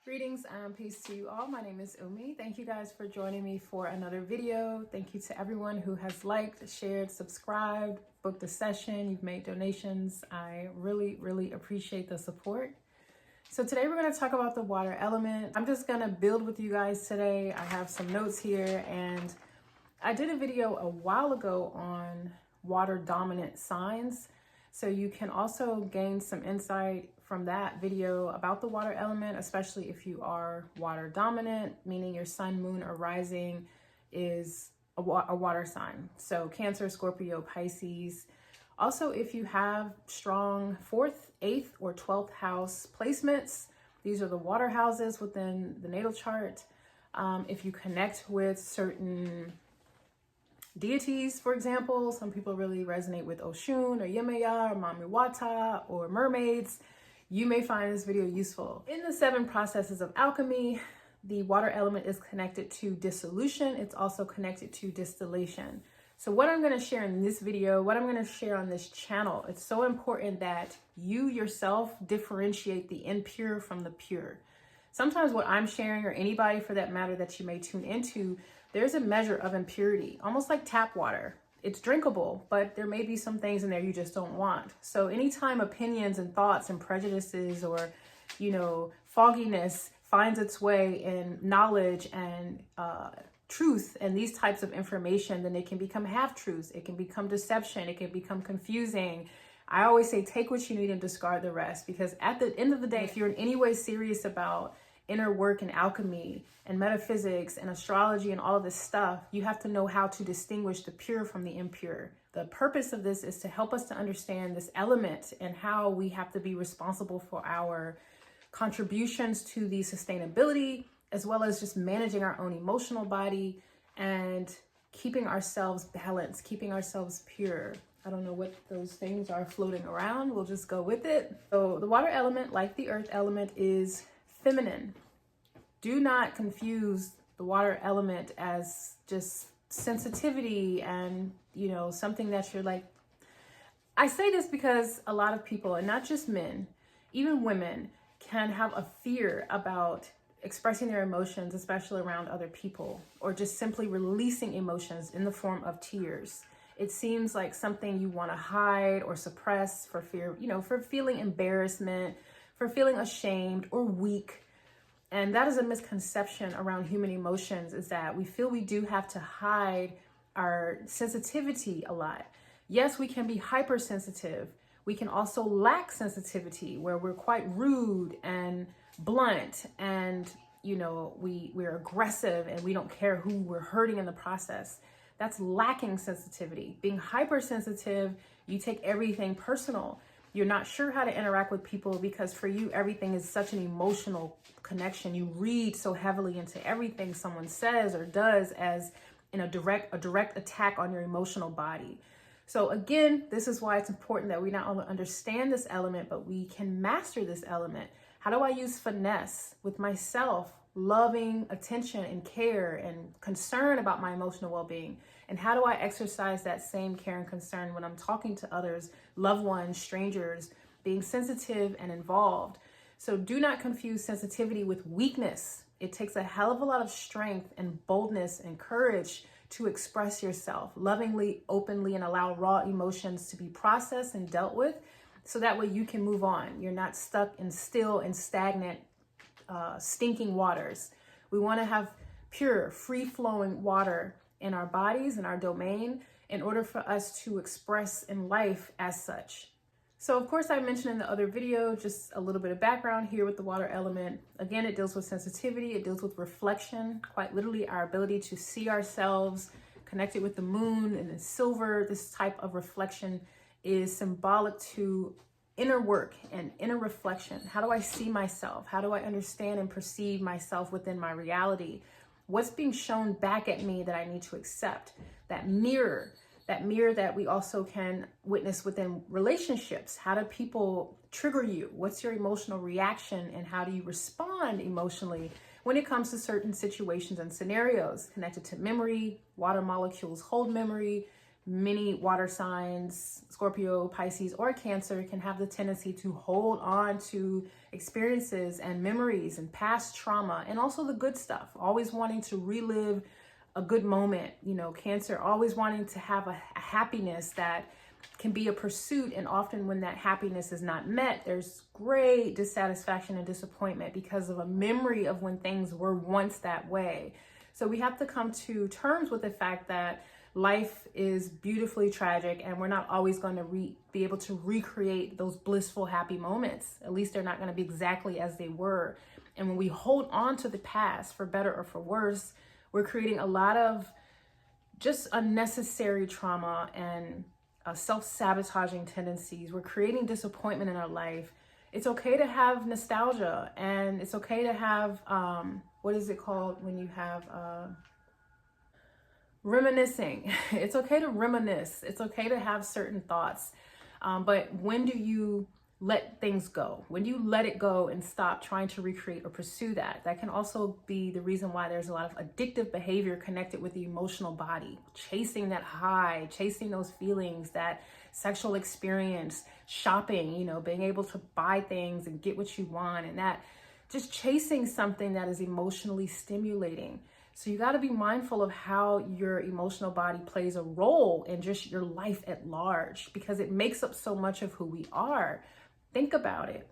Greetings and peace to you all. My name is Umi. Thank you guys for joining me for another video. Thank you to everyone who has liked, shared, subscribed, booked a session, you've made donations. I really appreciate the support. So today we're going to talk about the water element. I'm just going to build with you guys today. I have some notes here, and I did a video a while ago on water dominant signs. So you can also gain some insight from that video about the water element, especially if you are water dominant, meaning your sun, moon, or rising is a water sign. So Cancer, Scorpio, Pisces. Also, if you have strong 4th, 8th, or 12th house placements, these are the water houses within the natal chart. If you connect with certain deities, for example, some people really resonate with Oshun or Yemaya or Mamiwata or mermaids, you may find this video useful. In the 7 processes of alchemy, the water element is connected to dissolution. It's also connected to distillation. So what I'm going to share in this video, what I'm going to share on this channel, it's so important that you yourself differentiate the impure from the pure. Sometimes what I'm sharing, or anybody for that matter that you may tune into, there's a measure of impurity, almost like tap water. It's drinkable, but there may be some things in there you just don't want. So anytime opinions and thoughts and prejudices or, fogginess finds its way in knowledge and truth and these types of information, then it can become half-truths. It can become deception. It can become confusing. I always say, take what you need and discard the rest, because at the end of the day, if you're in any way serious about inner work and alchemy and metaphysics and astrology and all of this stuff, you have to know how to distinguish the pure from the impure. The purpose of this is to help us to understand this element and how we have to be responsible for our contributions to the sustainability, as well as just managing our own emotional body and keeping ourselves balanced, keeping ourselves pure. I don't know what those things are floating around. We'll just go with it. So the water element, like the earth element, is feminine. Do not confuse the water element as just sensitivity and, something that you're like. I say this because a lot of people, and not just men, even women, can have a fear about expressing their emotions, especially around other people, or just simply releasing emotions in the form of tears. It seems like something you want to hide or suppress for fear, for feeling embarrassment, for feeling ashamed or weak. And that is a misconception around human emotions, is that we feel we do have to hide our sensitivity a lot. Yes, we can be hypersensitive. We can also lack sensitivity, where we're quite rude and blunt and, we're aggressive and we don't care who we're hurting in the process. That's lacking sensitivity. Being hypersensitive, you take everything personal. You're not sure how to interact with people because for you, everything is such an emotional connection. You read so heavily into everything someone says or does as in a direct attack on your emotional body. So again, this is why it's important that we not only understand this element, but we can master this element. How do I use finesse with myself, loving attention and care and concern about my emotional well-being? And how do I exercise that same care and concern when I'm talking to others, loved ones, strangers, being sensitive and involved? So do not confuse sensitivity with weakness. It takes a hell of a lot of strength and boldness and courage to express yourself lovingly, openly, and allow raw emotions to be processed and dealt with, so that way you can move on. You're not stuck in still and stagnant, stinking waters. We want to have pure, free-flowing water in our bodies, in our domain, in order for us to express in life as such. So of course, I mentioned in the other video, just a little bit of background here with the water element. Again, it deals with sensitivity. It deals with reflection, quite literally our ability to see ourselves connected with the moon and the silver. This type of reflection is symbolic to inner work and inner reflection. How do I see myself? How do I understand and perceive myself within my reality? What's being shown back at me that I need to accept? That mirror that we also can witness within relationships. How do people trigger you? What's your emotional reaction, and how do you respond emotionally when it comes to certain situations and scenarios connected to memory? Water molecules hold memory. many water signs, Scorpio, Pisces, or Cancer, can have the tendency to hold on to experiences and memories and past trauma, and also the good stuff, always wanting to relive a good moment. You know, Cancer always wanting to have a happiness that can be a pursuit, and often when that happiness is not met, there's great dissatisfaction and disappointment because of a memory of when things were once that way. So we have to come to terms with the fact that life is beautifully tragic, and we're not always going to be able to recreate those blissful, happy moments. At least they're not going to be exactly as they were. And when we hold on to the past, for better or for worse, we're creating a lot of just unnecessary trauma and self-sabotaging tendencies. We're creating disappointment in our life. It's okay to have nostalgia, and it's okay to have, what is it called when you have reminiscing? It's okay to reminisce. It's okay to have certain thoughts. But when do you let things go? When do you let it go and stop trying to recreate or pursue that? That can also be the reason why there's a lot of addictive behavior connected with the emotional body, chasing that high, chasing those feelings, that sexual experience, shopping, you know, being able to buy things and get what you want, and that just chasing something that is emotionally stimulating. So you got to be mindful of how your emotional body plays a role in just your life at large, because it makes up so much of who we are. Think about it.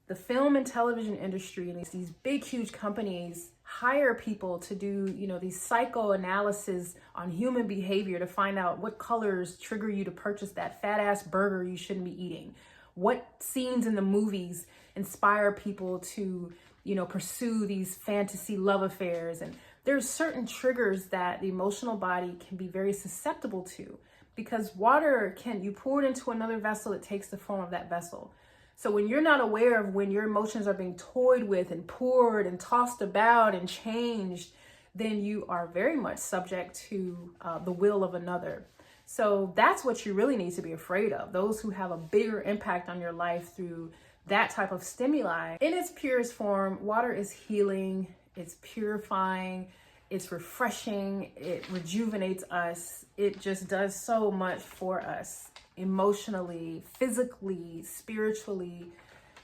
The film and television industry and these big, huge companies hire people to do, you know, these psychoanalysis on human behavior to find out what colors trigger you to purchase that fat ass burger you shouldn't be eating. What scenes in the movies inspire people to, you know, pursue these fantasy love affairs. And there's certain triggers that the emotional body can be very susceptible to, because water you pour it into another vessel, it takes the form of that vessel. So when you're not aware of when your emotions are being toyed with and poured and tossed about and changed, then you are very much subject to the will of another. So that's what you really need to be afraid of. Those who have a bigger impact on your life through that type of stimuli. In its purest form, water is healing, it's purifying, it's refreshing, it rejuvenates us. It just does so much for us emotionally, physically, spiritually.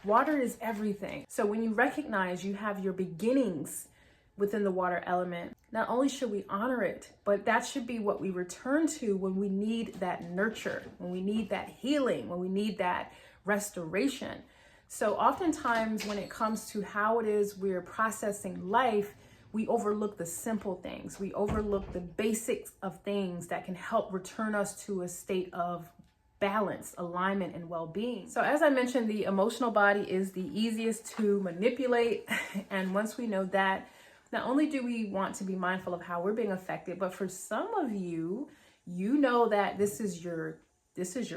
Water is everything. So when you recognize you have your beginnings within the water element, not only should we honor it, but that should be what we return to when we need that nurture, when we need that healing, when we need that restoration. So oftentimes when it comes to how it is we're processing life, we overlook the simple things. We overlook the basics of things that can help return us to a state of balance, alignment, and well-being. So as I mentioned, the emotional body is the easiest to manipulate. And once we know that, not only do we want to be mindful of how we're being affected, but for some of you, you know that this is your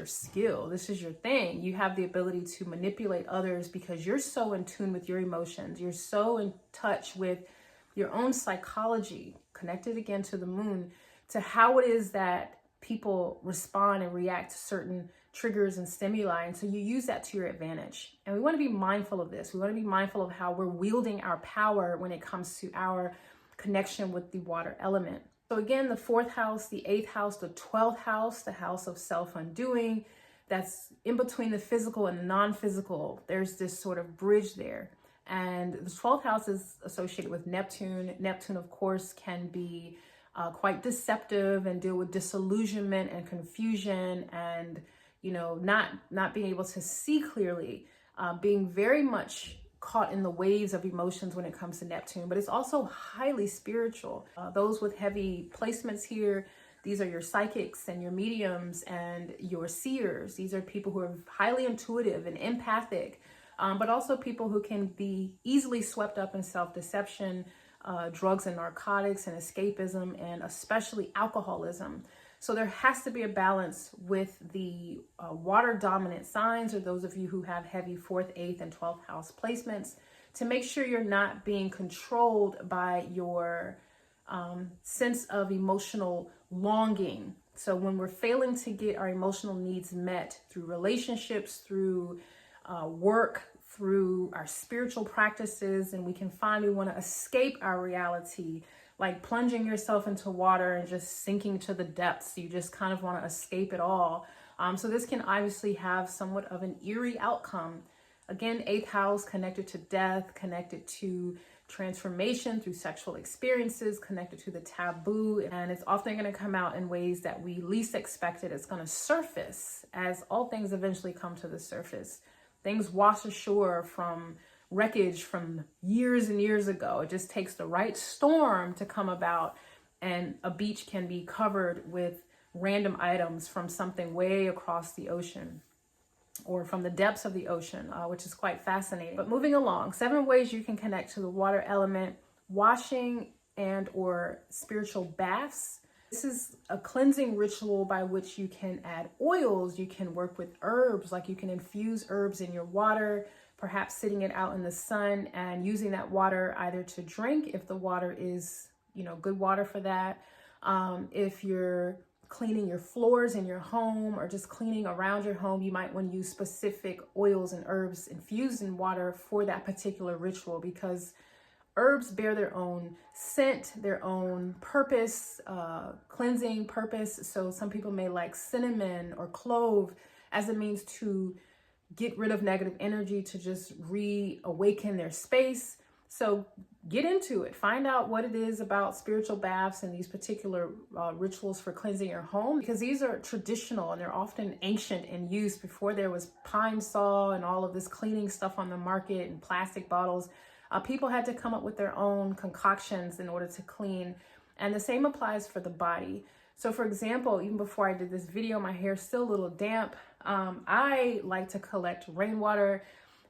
skill. This is your thing. You have the ability to manipulate others because you're so in tune with your emotions. You're so in touch with your own psychology, connected again to the moon, to how it is that people respond and react to certain triggers and stimuli. And so you use that to your advantage. And we want to be mindful of this. We want to be mindful of how we're wielding our power when it comes to our connection with the water element. So again, the 4th house, the 8th house, the 12th house, the house of self-undoing, that's in between the physical and the non-physical. There's this sort of bridge there. And the 12th house is associated with Neptune. Neptune, of course, can be quite deceptive and deal with disillusionment and confusion and, you know, not being able to see clearly, being very much caught in the waves of emotions when it comes to Neptune. But it's also highly spiritual. Those with heavy placements here, these are your psychics and your mediums and your seers. These are people who are highly intuitive and empathic, but also people who can be easily swept up in self-deception, drugs and narcotics and escapism, and especially alcoholism. So there has to be a balance with the water dominant signs, or those of you who have heavy 4th, 8th, and 12th house placements, to make sure you're not being controlled by your sense of emotional longing. So when we're failing to get our emotional needs met through relationships, through work, through our spiritual practices, and we can find we want to escape our reality, like plunging yourself into water and just sinking to the depths. You just kind of want to escape it all. So this can obviously have somewhat of an eerie outcome. Again, 8th house connected to death, connected to transformation through sexual experiences, connected to the taboo, and it's often going to come out in ways that we least expect it. It's going to surface as all things eventually come to the surface. Things wash ashore from wreckage from years and years ago. It just takes the right storm to come about, and a beach can be covered with random items from something way across the ocean or from the depths of the ocean, which is quite fascinating. But moving along, 7 ways you can connect to the water element: washing and or spiritual baths. This is a cleansing ritual by which you can add oils, you can work with herbs, like you can infuse herbs in your water, perhaps sitting it out in the sun and using that water either to drink, if the water is, good water for that. If you're cleaning your floors in your home or just cleaning around your home, you might want to use specific oils and herbs infused in water for that particular ritual, because herbs bear their own scent, their own purpose, cleansing purpose. So some people may like cinnamon or clove as a means to get rid of negative energy, to just reawaken their space. So get into it. Find out what it is about spiritual baths and these particular rituals for cleansing your home, because these are traditional and they're often ancient in use. Before there was Pine Sol and all of this cleaning stuff on the market and plastic bottles, people had to come up with their own concoctions in order to clean. And the same applies for the body. So for example, even before I did this video, my hair's still a little damp. I like to collect rainwater.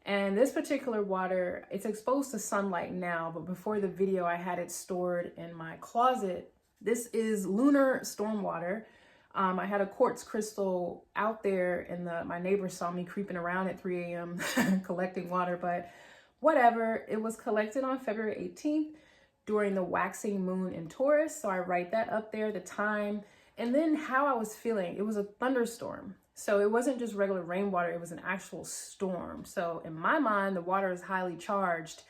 And this particular water, it's exposed to sunlight now, but before the video, I had it stored in my closet. This is Lunar storm water. I had a quartz crystal out there, and my neighbor saw me creeping around at 3 a.m. collecting water, but whatever. It was collected on February 18th during the waxing moon in Taurus. So I write that up there, the time, and then how I was feeling. It was a thunderstorm. So it wasn't just regular rainwater, it was an actual storm. So in my mind, the water is highly charged.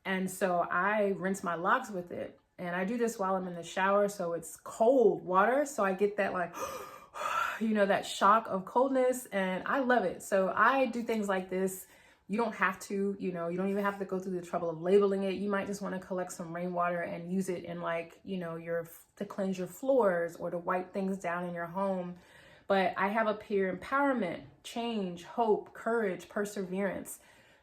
And so I rinse my locks with it. And I do this while I'm in the shower. So it's cold water. So I get that like, that shock of coldness, and I love it. So I do things like this. You don't have to, you don't even have to go through the trouble of labeling it. You might just want to collect some rainwater and use it in to cleanse your floors or to wipe things down in your home. But I have up here empowerment, change, hope, courage, perseverance.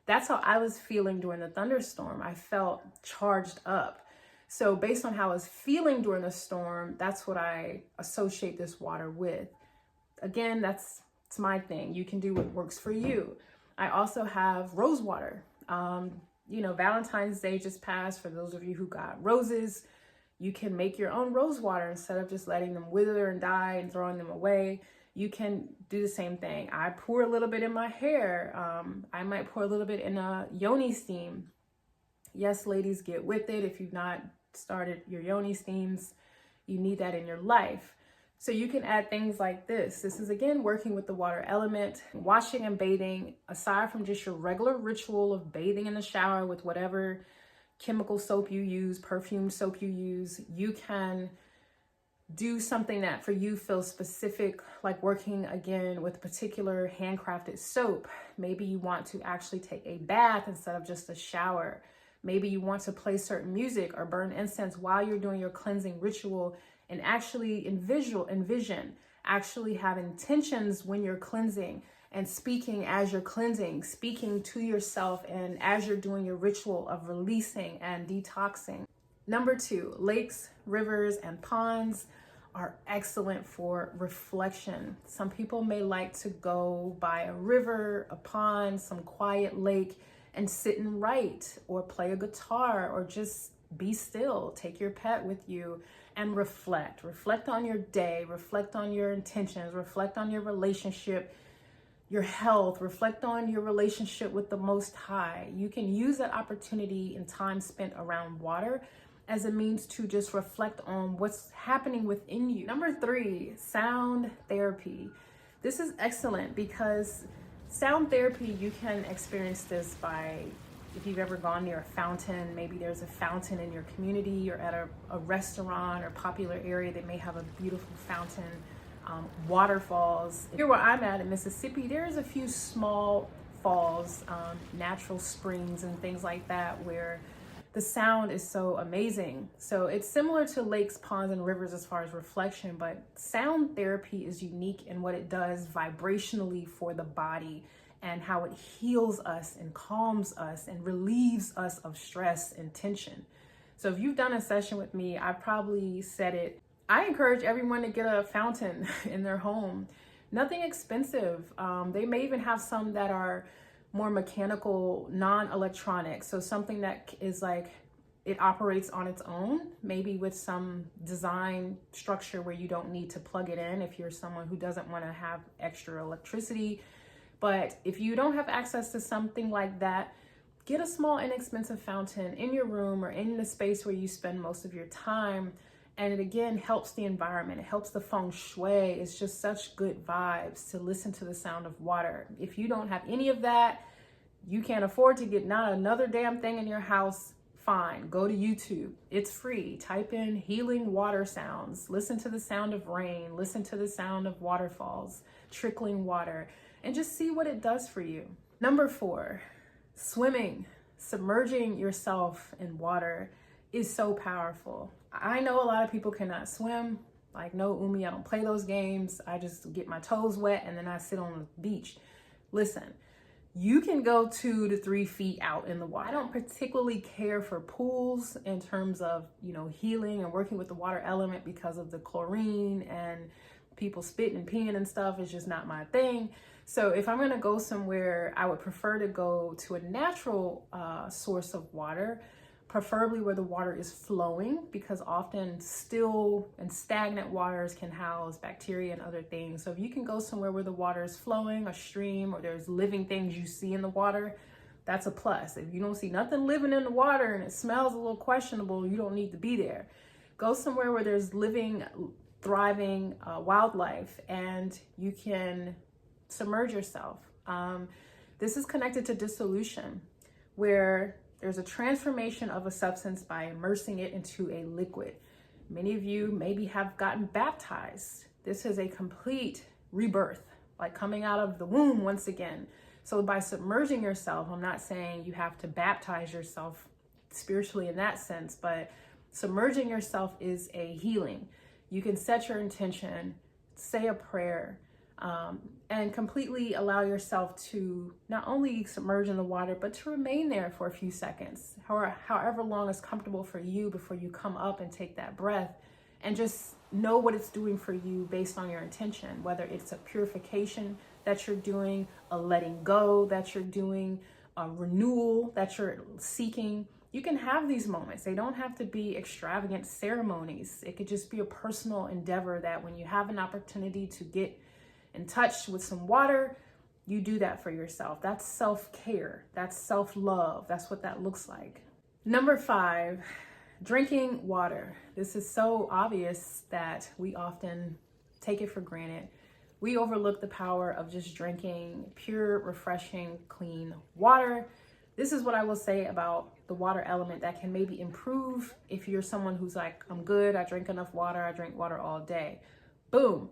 That's how I was feeling during the thunderstorm. I felt charged up. So based on how I was feeling during the storm, that's what I associate this water with. Again, it's my thing. You can do what works for you. I also have rose water. Valentine's Day just passed. For those of you who got roses, you can make your own rose water instead of just letting them wither and die and throwing them away. You can do the same thing. I pour a little bit in my hair. I might pour a little bit in a yoni steam. Yes, ladies, get with it. If you've not started your yoni steams, you need that in your life. So you can add things like this. This is, again, working with the water element. Washing and bathing, aside from just your regular ritual of bathing in the shower with whatever chemical soap you use, perfume soap you use, you can do something that for you feels specific, like working again with particular handcrafted soap. Maybe you want to actually take a bath instead of just a shower. Maybe you want to play certain music or burn incense while you're doing your cleansing ritual, and actually envision, actually have intentions when you're cleansing and speaking as you're cleansing, speaking to yourself and as you're doing your ritual of releasing and detoxing. Number 2, lakes, rivers, and ponds are excellent for reflection. Some people may like to go by a river, a pond, some quiet lake, and sit and write or play a guitar or just be still. Take your pet with you and reflect. Reflect on your day, reflect on your intentions, reflect on your relationship, your health, reflect on your relationship with the Most High. You can use that opportunity and time spent around water as a means to just reflect on what's happening within you. Number 3, sound therapy. This is excellent because Sound therapy, you can experience this by, if you've ever gone near a fountain, maybe there's a fountain in your community, or at a restaurant or popular area that may have a beautiful fountain, waterfalls. Here where I'm at in Mississippi, there's a few small falls, natural springs and things like that where the sound is so amazing. So it's similar to lakes, ponds, and rivers as far as reflection, but sound therapy is unique in what it does vibrationally for the body and how it heals us and calms us and relieves us of stress and tension. So if you've done a session with me, I probably said it. I encourage everyone to get a fountain in their home. Nothing expensive. They may even have some that are more mechanical, non-electronic. So something that is like, it operates on its own, maybe with some design structure where you don't need to plug it in if you're someone who doesn't want to have extra electricity. But if you don't have access to something like that, get a small, inexpensive fountain in your room or in the space where you spend most of your time. And it again helps the environment. It helps the feng shui. It's just such good vibes to listen to the sound of water. If you don't have any of that, you can't afford to get not another damn thing in your house, fine. Go to YouTube. It's free. Type in healing water sounds. Listen to the sound of rain. Listen to the sound of waterfalls, trickling water, and just see what it does for you. Number 4, swimming. Submerging yourself in water is so powerful. I know a lot of people cannot swim. Like, no, Umi, I don't play those games. I just get my toes wet and then I sit on the beach. Listen, you can go 2 to 3 feet out in the water. I don't particularly care for pools in terms of, healing and working with the water element because of the chlorine and people spitting and peeing and stuff. Is just not my thing. So if I'm gonna go somewhere, I would prefer to go to a natural source of water, preferably where the water is flowing, because often still and stagnant waters can house bacteria and other things. So if you can go somewhere where the water is flowing, a stream, or there's living things you see in the water, that's a plus. If you don't see nothing living in the water and it smells a little questionable, you don't need to be there. Go somewhere where there's living, thriving wildlife and you can submerge yourself. This is connected to dissolution, where there's a transformation of a substance by immersing it into a liquid. Many of you maybe have gotten baptized. This is a complete rebirth, like coming out of the womb once again. So by submerging yourself, I'm not saying you have to baptize yourself spiritually in that sense, but submerging yourself is a healing. You can set your intention, say a prayer, and completely allow yourself to not only submerge in the water, but to remain there for a few seconds, however long is comfortable for you before you come up and take that breath, and just know what it's doing for you based on your intention, whether it's a purification that you're doing, a letting go that you're doing, a renewal that you're seeking. You can have these moments. They don't have to be extravagant ceremonies. It could just be a personal endeavor that when you have an opportunity to get in touch with some water, you do that for yourself. That's self-care. That's self-love. That's what that looks like. Number 5, drinking water. This is so obvious that we often take it for granted. We overlook the power of just drinking pure, refreshing, clean water. This is what I will say about the water element that can maybe improve if you're someone who's like, I'm good, I drink enough water, I drink water all day. Boom.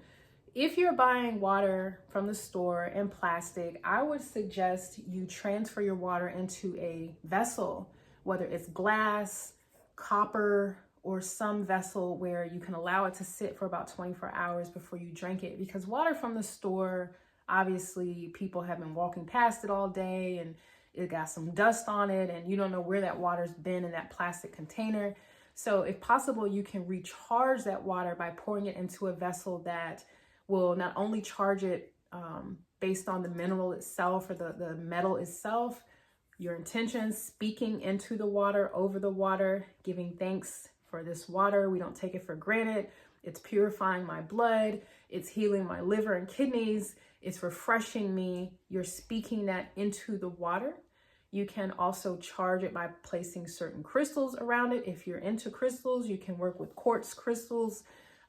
If you're buying water from the store in plastic, I would suggest you transfer your water into a vessel, whether it's glass, copper, or some vessel where you can allow it to sit for about 24 hours before you drink it. Because water from the store, obviously people have been walking past it all day and it got some dust on it and you don't know where that water's been in that plastic container. So if possible, you can recharge that water by pouring it into a vessel that will not only charge it based on the mineral itself or the metal itself, your intentions, speaking into the water, over the water, giving thanks for this water. We don't take it for granted. It's purifying my blood. It's healing my liver and kidneys. It's refreshing me. You're speaking that into the water. You can also charge it by placing certain crystals around it. If you're into crystals, you can work with quartz crystals.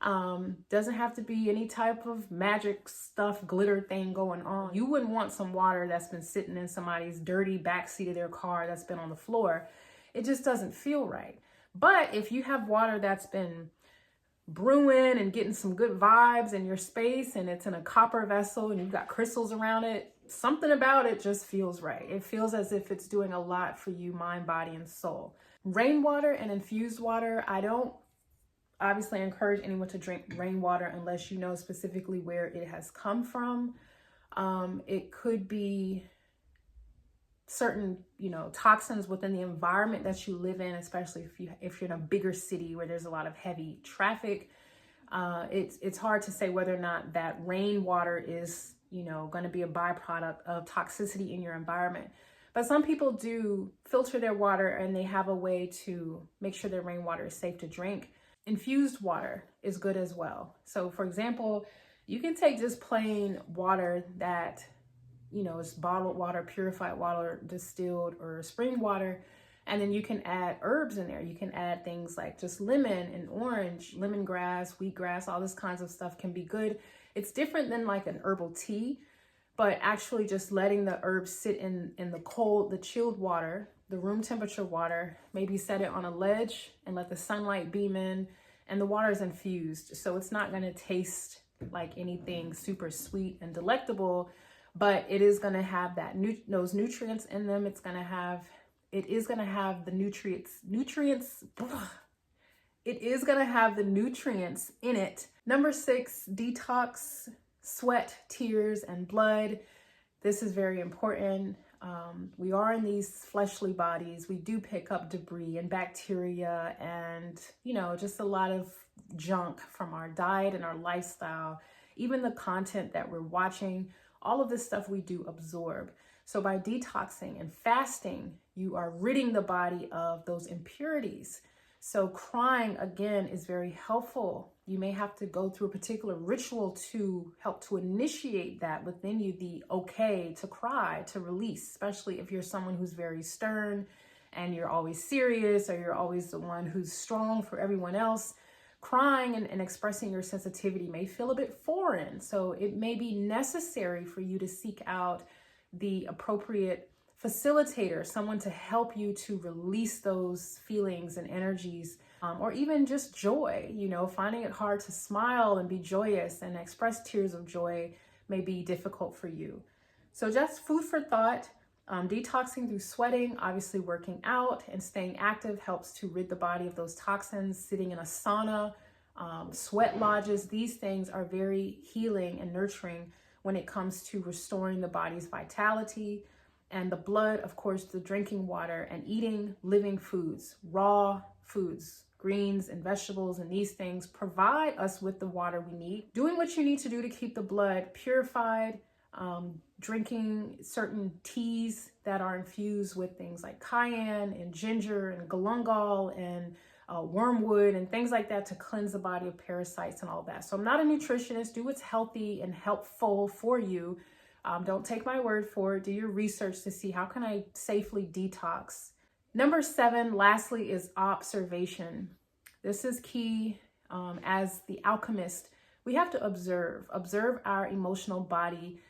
Doesn't have to be any type of magic stuff, glitter thing going on. You wouldn't want some water that's been sitting in somebody's dirty backseat of their car that's been on the floor. It just doesn't feel right. But if you have water that's been brewing and getting some good vibes in your space, and it's in a copper vessel and you've got crystals around it, something about it just feels right. It feels as if it's doing a lot for you, mind, body, and soul. Rainwater and infused water, I don't obviously encourage anyone to drink rainwater unless you know specifically where it has come from. It could be certain, toxins within the environment that you live in, especially if you're in a bigger city where there's a lot of heavy traffic. It's hard to say whether or not that rainwater is, going to be a byproduct of toxicity in your environment. But some people do filter their water, and they have a way to make sure their rainwater is safe to drink. Infused water is good as well. So for example, you can take just plain water that, is bottled water, purified water, distilled, or spring water, and then you can add herbs in there. You can add things like just lemon and orange, lemongrass, wheatgrass, all this kinds of stuff can be good. It's different than like an herbal tea, but actually just letting the herbs sit in the chilled water, the room temperature water, maybe set it on a ledge and let the sunlight beam in, and the water is infused. So it's not going to taste like anything super sweet and delectable, but it is going to have those nutrients in them. It is going to have the nutrients. It is going to have the nutrients in it. Number 6, detox, sweat, tears, and blood. This is very important. We are in these fleshly bodies. We do pick up debris and bacteria and, just a lot of junk from our diet and our lifestyle, even the content that we're watching. All of this stuff we do absorb. So by detoxing and fasting, you are ridding the body of those impurities. So crying, again, is very helpful. You may have to go through a particular ritual to help to initiate that within you, the okay to cry, to release, especially if you're someone who's very stern and you're always serious, or you're always the one who's strong for everyone else. Crying and expressing your sensitivity may feel a bit foreign. So it may be necessary for you to seek out the appropriate facilitator, someone to help you to release those feelings and energies, or even just joy. Finding it hard to smile and be joyous and express tears of joy may be difficult for you. So just food for thought. Detoxing through sweating, obviously working out and staying active helps to rid the body of those toxins. Sitting in a sauna, sweat lodges, these things are very healing and nurturing when it comes to restoring the body's vitality. And the blood, of course, the drinking water and eating living foods, raw foods, greens and vegetables, and these things provide us with the water we need. Doing what you need to do to keep the blood purified, drinking certain teas that are infused with things like cayenne and ginger and galangal and wormwood and things like that to cleanse the body of parasites and all that. So I'm not a nutritionist. Do what's healthy and helpful for you. Don't take my word for it. Do your research to see how can I safely detox. Number 7, lastly, is observation. This is key. As the alchemist, we have to observe our emotional body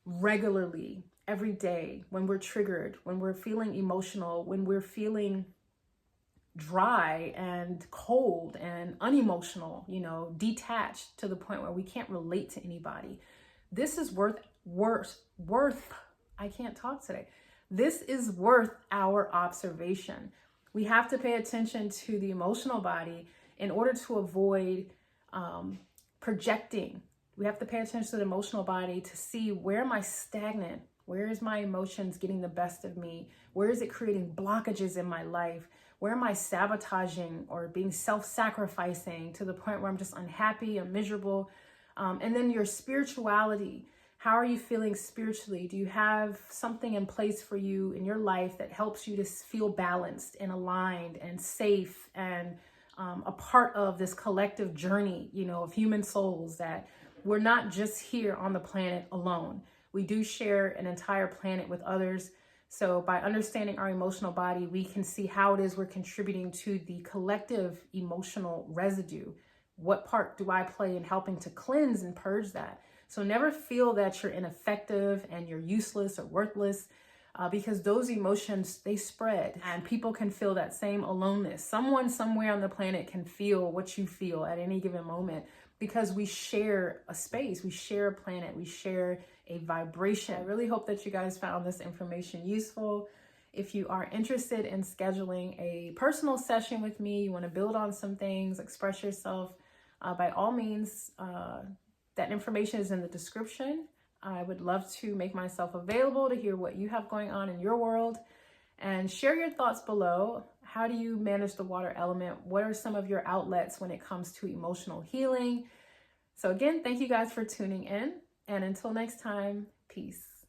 regularly, every day, when we're triggered, when we're feeling emotional, when we're feeling dry and cold and unemotional, detached to the point where we can't relate to anybody. This is I can't talk today. This is worth our observation. We have to pay attention to the emotional body in order to avoid projecting. We have to pay attention to the emotional body to see, where am I stagnant? Where is my emotions getting the best of me? Where is it creating blockages in my life? Where am I sabotaging or being self-sacrificing to the point where I'm just unhappy and miserable? And then your spirituality. How are you feeling spiritually? Do you have something in place for you in your life that helps you to feel balanced and aligned and safe and a part of this collective journey, of human souls, that we're not just here on the planet alone. We do share an entire planet with others. So by understanding our emotional body, we can see how it is we're contributing to the collective emotional residue. what part do I play in helping to cleanse and purge that? So never feel that you're ineffective and you're useless or worthless, because those emotions, they spread, and people can feel that same aloneness. Someone somewhere on the planet can feel what you feel at any given moment, because we share a space, we share a planet, we share a vibration. I really hope that you guys found this information useful. If you are interested in scheduling a personal session with me, you want to build on some things, express yourself, by all means, that information is in the description. I would love to make myself available to hear what you have going on in your world, and share your thoughts below. How do you manage the water element? What are some of your outlets when it comes to emotional healing? So again, thank you guys for tuning in, and until next time, peace.